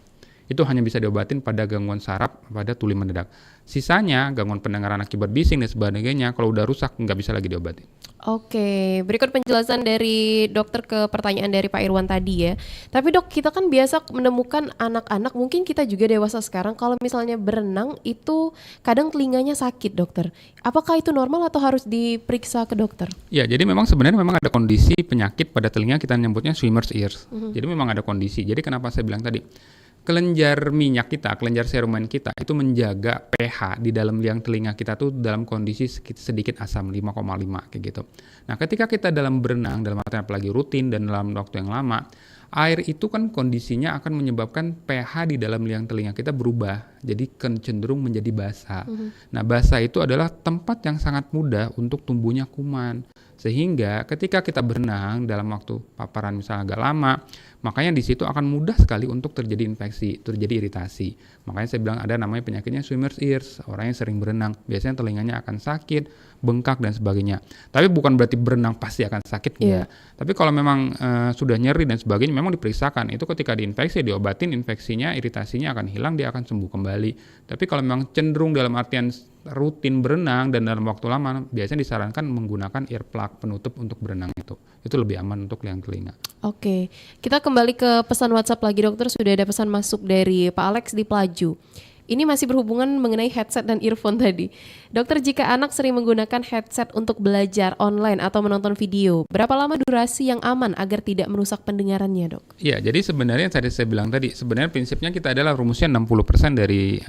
Itu hanya bisa diobatin pada gangguan saraf pada tuli mendadak. Sisanya gangguan pendengaran akibat bising dan sebagainya kalau udah rusak nggak bisa lagi diobatin. Oke, berikut penjelasan dari dokter ke pertanyaan dari Pak Irwan tadi ya. Tapi dok, kita kan biasa menemukan anak-anak, mungkin kita juga dewasa sekarang, kalau misalnya berenang itu kadang telinganya sakit dokter. Apakah itu normal atau harus diperiksa ke dokter? Ya, jadi memang sebenarnya memang ada kondisi penyakit pada telinga, kita nyebutnya swimmer's ears. Jadi memang ada kondisi. Jadi kenapa saya bilang tadi, kelenjar minyak kita, kelenjar serumen kita itu menjaga pH di dalam liang telinga kita tuh dalam kondisi sedikit asam 5,5 kayak gitu. Nah, ketika kita dalam berenang, dalam artian apalagi rutin dan dalam waktu yang lama, air itu kan kondisinya akan menyebabkan pH di dalam liang telinga kita berubah, jadi cenderung menjadi basah. Nah, basah itu adalah tempat yang sangat mudah untuk tumbuhnya kuman. Sehingga ketika kita berenang dalam waktu paparan misalnya agak lama, makanya di situ akan mudah sekali untuk terjadi infeksi, terjadi iritasi. Makanya saya bilang ada namanya penyakitnya swimmer's ears. Orang yang sering berenang, biasanya telinganya akan sakit, bengkak dan sebagainya. Tapi bukan berarti berenang pasti akan sakit, enggak. Tapi kalau memang sudah nyeri dan sebagainya, memang diperiksakan. Itu ketika diinfeksi, diobatin infeksinya, iritasinya akan hilang, dia akan sembuh kembali. Tapi kalau memang cenderung dalam artian rutin berenang dan dalam waktu lama, biasanya disarankan menggunakan earplug penutup untuk berenang itu. Itu lebih aman untuk liang telinga. Oke, kita kembali ke pesan WhatsApp lagi dokter. Sudah ada pesan masuk dari Pak Alex di Pelaju. Ini masih berhubungan mengenai headset dan earphone tadi. Dokter, jika anak sering menggunakan headset untuk belajar online atau menonton video, berapa lama durasi yang aman agar tidak merusak pendengarannya, dok? Iya, jadi sebenarnya tadi saya bilang tadi, sebenarnya prinsipnya kita adalah rumusnya 60% dari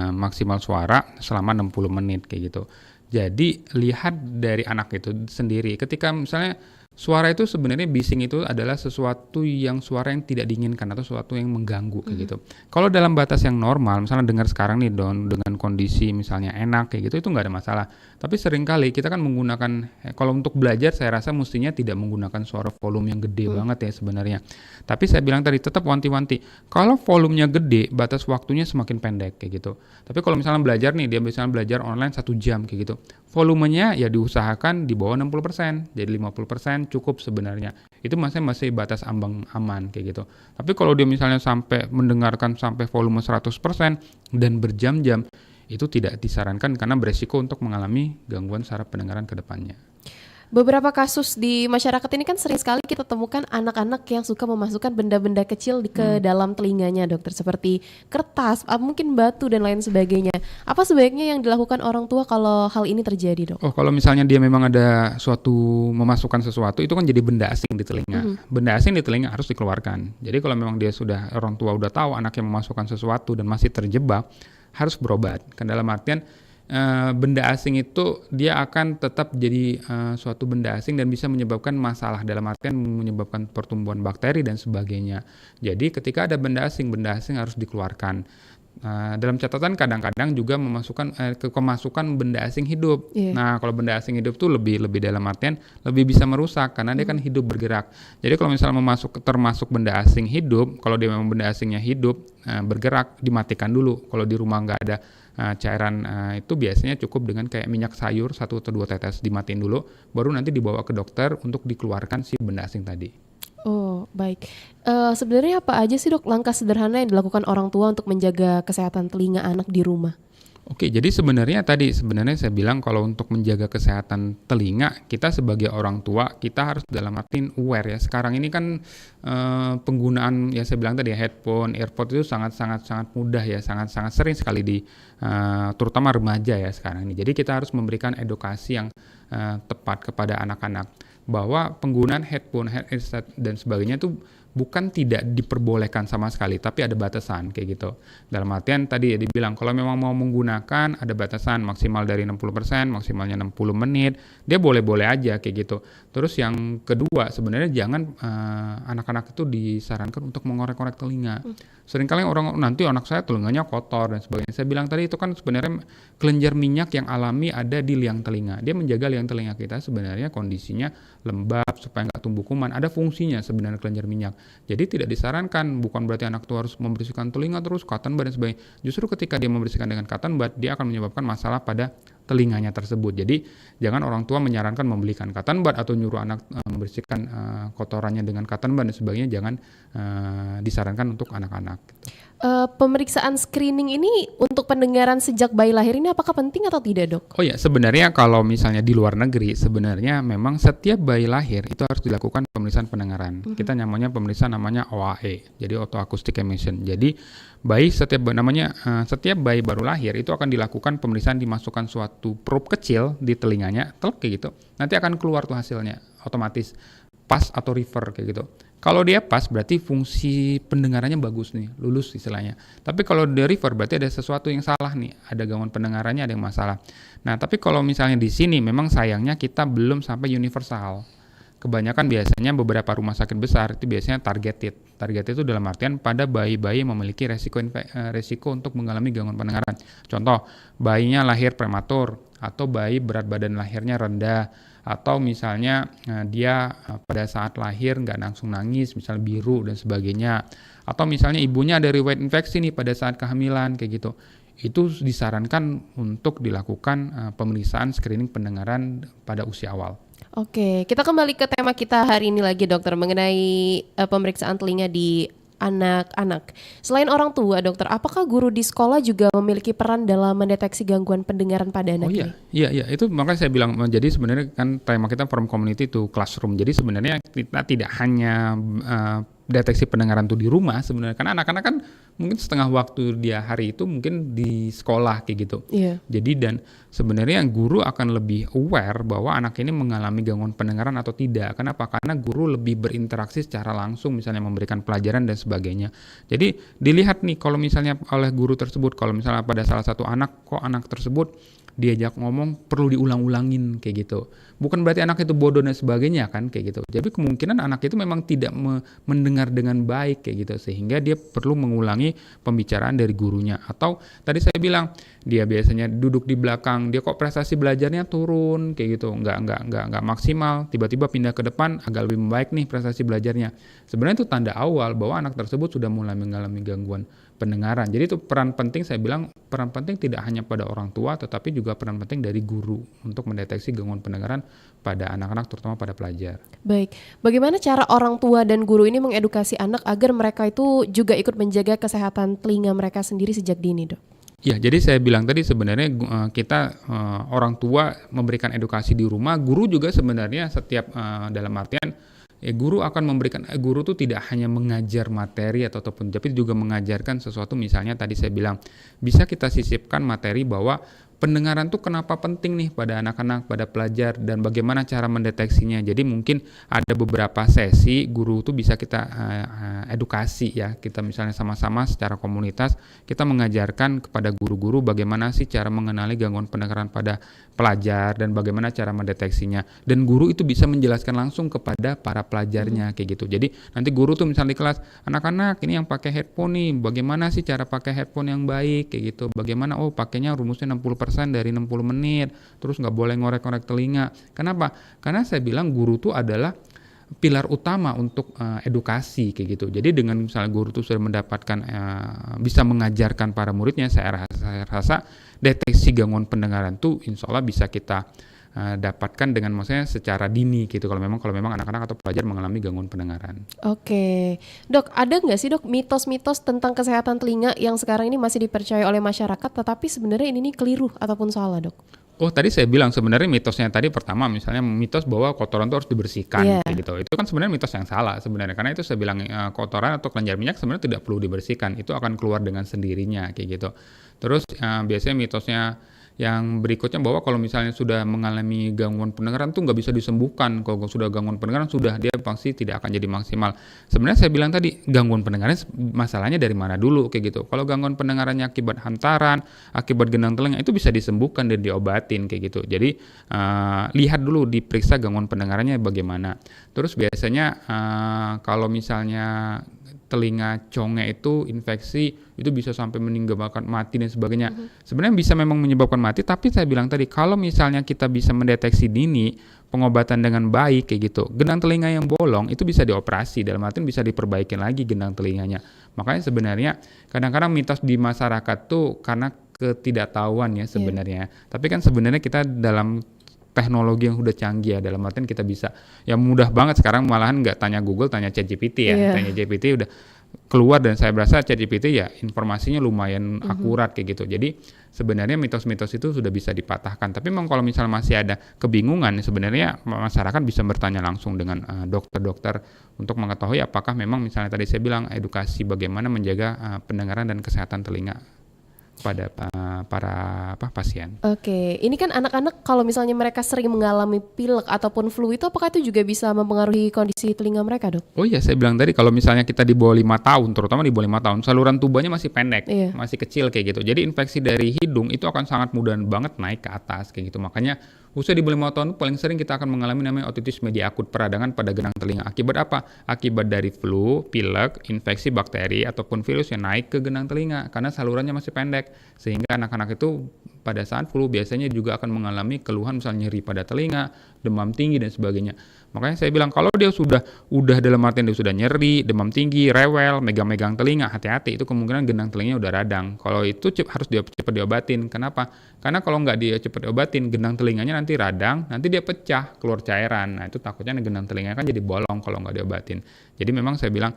maksimal suara selama 60 menit kayak gitu. Jadi lihat dari anak itu sendiri. Ketika misalnya suara itu sebenarnya bising itu adalah sesuatu yang suara yang tidak diinginkan atau sesuatu yang mengganggu kayak gitu. Kalau dalam batas yang normal, misalnya dengar sekarang nih dengan kondisi misalnya enak kayak gitu, itu nggak ada masalah. Tapi seringkali kita kan menggunakan, kalau untuk belajar saya rasa mestinya tidak menggunakan suara volume yang gede banget ya sebenarnya. Tapi saya bilang tadi tetap wanti-wanti. Kalau volumenya gede, batas waktunya semakin pendek kayak gitu. Tapi kalau misalnya belajar nih, dia misalnya belajar online 1 jam kayak gitu. Volumenya ya diusahakan di bawah 60%, jadi 50% cukup sebenarnya. Itu masih batas ambang aman kayak gitu. Tapi kalau dia misalnya sampai mendengarkan sampai volume 100% dan berjam-jam, itu tidak disarankan karena beresiko untuk mengalami gangguan saraf pendengaran ke depannya. Beberapa kasus di masyarakat ini kan sering sekali kita temukan anak-anak yang suka memasukkan benda-benda kecil ke dalam telinganya, dokter, seperti kertas, mungkin batu dan lain sebagainya. Apa sebaiknya yang dilakukan orang tua kalau hal ini terjadi, dok? Oh, kalau misalnya dia memang ada memasukkan sesuatu, itu kan jadi benda asing di telinga. Benda asing di telinga harus dikeluarkan. Jadi kalau memang dia orang tua udah tahu anaknya memasukkan sesuatu dan masih terjebak, harus berobat. Kan dalam artian benda asing itu dia akan tetap jadi suatu benda asing dan bisa menyebabkan masalah, dalam artian menyebabkan pertumbuhan bakteri dan sebagainya. Jadi ketika ada benda asing harus dikeluarkan. Dalam catatan kadang-kadang juga kemasukan benda asing hidup. Nah, kalau benda asing hidup tuh lebih dalam artian lebih bisa merusak karena dia kan hidup bergerak. Jadi kalau misalnya termasuk benda asing hidup, kalau dia memang benda asingnya hidup bergerak, dimatikan dulu. Kalau di rumah nggak ada cairan itu biasanya cukup dengan kayak minyak sayur 1 atau 2 tetes, dimatiin dulu, baru nanti dibawa ke dokter untuk dikeluarkan si benda asing tadi. Oh, baik. Sebenarnya apa aja sih, dok, langkah sederhana yang dilakukan orang tua untuk menjaga kesehatan telinga anak di rumah? Oke, jadi sebenarnya saya bilang kalau untuk menjaga kesehatan telinga, kita sebagai orang tua, kita harus dalam artian aware ya. Sekarang ini kan penggunaan, ya saya bilang tadi headphone, earpod itu sangat mudah ya, sangat sering sekali terutama remaja ya sekarang ini. Jadi kita harus memberikan edukasi yang tepat kepada anak-anak bahwa penggunaan headphone, headset dan sebagainya itu bukan tidak diperbolehkan sama sekali, tapi ada batasan kayak gitu. Dalam artian tadi ya dibilang kalau memang mau menggunakan ada batasan maksimal dari 60%, maksimalnya 60 menit, dia boleh-boleh aja kayak gitu. Terus yang kedua sebenarnya jangan anak-anak itu disarankan untuk mengorek-korek telinga. Seringkali orang nanti anak saya telinganya kotor dan sebagainya. Saya bilang tadi itu kan sebenarnya kelenjar minyak yang alami ada di liang telinga. Dia menjaga liang telinga kita sebenarnya kondisinya lembab supaya nggak tumbuh kuman. Ada fungsinya sebenarnya kelenjar minyak. Jadi tidak disarankan, bukan berarti anak tua harus membersihkan telinga terus, cotton bud dan sebagainya. Justru ketika dia membersihkan dengan cotton bud, dia akan menyebabkan masalah pada telinganya tersebut. Jadi jangan orang tua menyarankan membelikan cotton bud atau nyuruh anak membersihkan kotorannya dengan cotton bud dan sebagainya. Jangan disarankan untuk anak-anak. Pemeriksaan screening ini untuk pendengaran sejak bayi lahir ini apakah penting atau tidak, Dok? Oh ya, sebenarnya kalau misalnya di luar negeri, sebenarnya memang setiap bayi lahir itu harus dilakukan pemeriksaan pendengaran. Kita namanya OAE, jadi Auto Acoustic Emission. Jadi setiap bayi baru lahir itu akan dilakukan pemeriksaan, dimasukkan suatu probe kecil di telinganya, teluk kayak gitu. Nanti akan keluar tuh hasilnya otomatis pas atau refer kayak gitu. Kalau dia pas berarti fungsi pendengarannya bagus nih, lulus istilahnya. Tapi kalau dia refer berarti ada sesuatu yang salah nih, ada gangguan pendengarannya, ada yang masalah. Nah, tapi kalau misalnya di sini memang sayangnya kita belum sampai universal. Kebanyakan biasanya beberapa rumah sakit besar itu biasanya targeted. Targeted itu dalam artian pada bayi-bayi yang memiliki resiko untuk mengalami gangguan pendengaran. Contoh, bayinya lahir prematur atau bayi berat badan lahirnya rendah, atau misalnya dia pada saat lahir nggak langsung nangis, misalnya biru dan sebagainya, atau misalnya ibunya ada riwayat infeksi nih pada saat kehamilan kayak gitu. Itu disarankan untuk dilakukan pemeriksaan screening pendengaran pada usia awal. Oke, kita kembali ke tema kita hari ini lagi, Dokter, mengenai pemeriksaan telinga di anak-anak. Selain orang tua, Dokter, apakah guru di sekolah juga memiliki peran dalam mendeteksi gangguan pendengaran pada anak ini? Iya, itu makanya saya bilang, jadi sebenarnya kan tema kita from community to classroom. Jadi sebenarnya kita tidak hanya deteksi pendengaran itu di rumah sebenarnya, karena anak-anak kan mungkin setengah waktu dia hari itu mungkin di sekolah kayak gitu. Iya. Jadi dan sebenarnya guru akan lebih aware bahwa anak ini mengalami gangguan pendengaran atau tidak. Kenapa? Karena guru lebih berinteraksi secara langsung, misalnya memberikan pelajaran dan sebagainya. Jadi dilihat nih kalau misalnya oleh guru tersebut, kalau misalnya pada salah satu anak, kok anak tersebut diajak ngomong perlu diulang-ulangin kayak gitu. Bukan berarti anak itu bodoh dan sebagainya kan kayak gitu. Jadi kemungkinan anak itu memang tidak mendengar dengan baik kayak gitu, sehingga dia perlu mengulangi pembicaraan dari gurunya. Atau tadi saya bilang dia biasanya duduk di belakang, dia kok prestasi belajarnya turun kayak gitu, nggak maksimal, tiba-tiba pindah ke depan agak lebih baik nih prestasi belajarnya. Sebenarnya itu tanda awal bahwa anak tersebut sudah mulai mengalami gangguan pendengaran. Jadi itu peran penting, saya bilang peran penting tidak hanya pada orang tua, tetapi juga peran penting dari guru untuk mendeteksi gangguan pendengaran pada anak-anak, terutama pada pelajar. Baik, bagaimana cara orang tua dan guru ini mengedukasi anak agar mereka itu juga ikut menjaga kesehatan telinga mereka sendiri sejak dini, Dok? Ya, jadi saya bilang tadi sebenarnya kita orang tua memberikan edukasi di rumah, guru juga sebenarnya setiap dalam artian guru akan memberikan, guru tuh tidak hanya mengajar materi ataupun tapi juga mengajarkan sesuatu. Misalnya tadi saya bilang bisa kita sisipkan materi bahwa pendengaran tuh kenapa penting nih pada anak-anak, pada pelajar, dan bagaimana cara mendeteksinya. Jadi mungkin ada beberapa sesi guru tuh bisa kita edukasi ya. Kita misalnya sama-sama secara komunitas kita mengajarkan kepada guru-guru bagaimana sih cara mengenali gangguan pendengaran pada pelajar dan bagaimana cara mendeteksinya. Dan guru itu bisa menjelaskan langsung kepada para pelajarnya kayak gitu. Jadi nanti guru tuh misalnya di kelas, anak-anak ini yang pakai headphone nih, bagaimana sih cara pakai headphone yang baik kayak gitu. Bagaimana pakainya rumusnya 60% dari 60 menit, terus nggak boleh ngorek-ngorek telinga. Kenapa? Karena saya bilang guru itu adalah pilar utama untuk edukasi kayak gitu. Jadi dengan misalnya guru itu sudah mendapatkan bisa mengajarkan para muridnya, saya rasa deteksi gangguan pendengaran itu insya Allah bisa kita dapatkan dengan maksudnya secara dini gitu kalau memang anak-anak atau pelajar mengalami gangguan pendengaran. Oke, Dok, ada nggak sih Dok mitos-mitos tentang kesehatan telinga yang sekarang ini masih dipercaya oleh masyarakat tetapi sebenarnya ini keliru ataupun salah, Dok? Oh, tadi saya bilang sebenarnya mitosnya tadi pertama misalnya mitos bahwa kotoran itu harus dibersihkan kayak gitu. Itu kan sebenarnya mitos yang salah sebenarnya, karena itu saya bilang kotoran atau kelenjar minyak sebenarnya tidak perlu dibersihkan, itu akan keluar dengan sendirinya kayak gitu. Terus biasanya mitosnya Yang berikutnya bahwa kalau misalnya sudah mengalami gangguan pendengaran tuh nggak bisa disembuhkan. Kalau sudah gangguan pendengaran sudah dia pasti tidak akan jadi maksimal. Sebenarnya saya bilang tadi gangguan pendengaran masalahnya dari mana dulu kayak gitu. Kalau gangguan pendengarannya akibat hantaran, akibat gendang telinga itu bisa disembuhkan dan diobatin kayak gitu. Jadi lihat dulu diperiksa gangguan pendengarannya bagaimana. Terus biasanya kalau misalnya telinga conge itu infeksi itu bisa sampai menyebabkan mati dan sebagainya. Sebenarnya bisa memang menyebabkan mati, tapi saya bilang tadi kalau misalnya kita bisa mendeteksi dini pengobatan dengan baik kayak gitu, gendang telinga yang bolong itu bisa dioperasi, dalam artian bisa diperbaiki lagi gendang telinganya. Makanya sebenarnya kadang-kadang mitos di masyarakat tuh karena ketidaktahuan ya sebenarnya. Tapi kan sebenarnya kita dalam teknologi yang udah canggih ya, dalam artian kita bisa ya mudah banget sekarang, malahan nggak tanya Google, tanya ChatGPT ya. Tanya GPT udah keluar, dan saya berasa ChatGPT ya informasinya lumayan akurat kayak gitu. Jadi sebenarnya mitos-mitos itu sudah bisa dipatahkan. Tapi memang kalau misalnya masih ada kebingungan, sebenarnya masyarakat bisa bertanya langsung dengan dokter-dokter untuk mengetahui apakah memang misalnya tadi saya bilang edukasi bagaimana menjaga pendengaran dan kesehatan telinga pada para pasien. Oke, ini kan anak-anak kalau misalnya mereka sering mengalami pilek ataupun flu itu apakah itu juga bisa mempengaruhi kondisi telinga mereka, Dok? Oh iya, saya bilang tadi kalau misalnya kita di bawah 5 tahun, terutama di bawah 5 tahun, saluran tubanya masih pendek, masih kecil kayak gitu. Jadi infeksi dari hidung itu akan sangat mudah banget naik ke atas kayak gitu. Makanya usia di bawah 5 tahun paling sering kita akan mengalami namanya otitis media akut, peradangan pada gendang telinga. Akibat apa? Akibat dari flu, pilek, infeksi bakteri ataupun virus yang naik ke gendang telinga karena salurannya masih pendek. Sehingga anak-anak itu pada saat flu biasanya juga akan mengalami keluhan misalnya nyeri pada telinga, demam tinggi dan sebagainya. Makanya saya bilang kalau dia udah dalam artian dia sudah nyeri, demam tinggi, rewel, megang-megang telinga, hati-hati, itu kemungkinan gendang telinganya udah radang. Kalau itu harus cepat diobatin. Kenapa? Karena kalau nggak dia cepat diobatin, gendang telinganya nanti radang, nanti dia pecah, keluar cairan. Nah itu takutnya gendang telinganya kan jadi bolong kalau nggak diobatin. Jadi memang saya bilang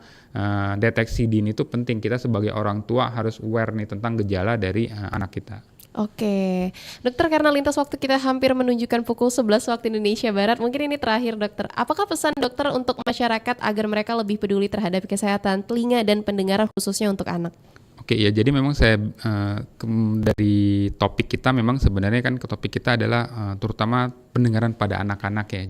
deteksi dini itu penting. Kita sebagai orang tua harus aware nih tentang gejala dari anak kita. Oke, dokter, karena lintas waktu kita hampir menunjukkan pukul 11 waktu Indonesia Barat, mungkin ini terakhir dokter. Apakah pesan dokter untuk masyarakat agar mereka lebih peduli terhadap kesehatan telinga dan pendengaran khususnya untuk anak? Oke ya, jadi memang saya dari topik kita memang sebenarnya kan topik kita adalah terutama pendengaran pada anak-anak ya.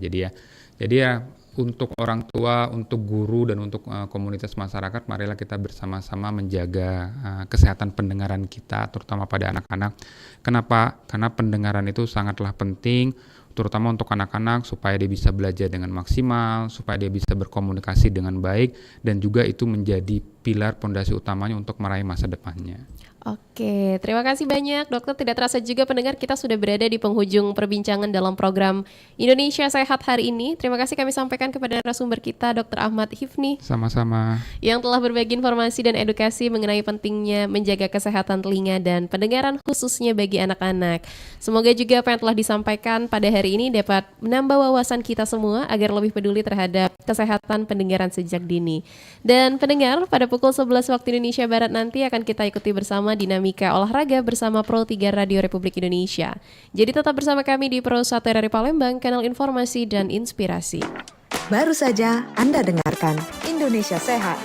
Jadi ya untuk orang tua, untuk guru, dan untuk komunitas masyarakat, marilah kita bersama-sama menjaga kesehatan pendengaran kita, terutama pada anak-anak. Kenapa? Karena pendengaran itu sangatlah penting, terutama untuk anak-anak, supaya dia bisa belajar dengan maksimal, supaya dia bisa berkomunikasi dengan baik, dan juga itu menjadi pilar pondasi utamanya untuk meraih masa depannya. Oke, terima kasih banyak dokter. Tidak terasa juga pendengar, kita sudah berada di penghujung perbincangan dalam program Indonesia Sehat hari ini. Terima kasih kami sampaikan kepada narasumber kita, Dr. Ahmad Hifni. Sama-sama. Yang telah berbagi informasi dan edukasi mengenai pentingnya menjaga kesehatan telinga dan pendengaran khususnya bagi anak-anak. Semoga juga apa yang telah disampaikan pada hari ini dapat menambah wawasan kita semua agar lebih peduli terhadap kesehatan pendengaran sejak dini. Dan pendengar, pada pukul 11 waktu Indonesia Barat nanti akan kita ikuti bersama dinamika olahraga bersama Pro 3 Radio Republik Indonesia. Jadi tetap bersama kami di Pro 1 RRI Palembang, kanal informasi dan inspirasi. Baru saja Anda dengarkan Indonesia Sehat.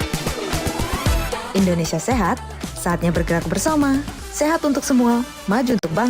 Indonesia Sehat, saatnya bergerak bersama. Sehat untuk semua, maju untuk bangsa.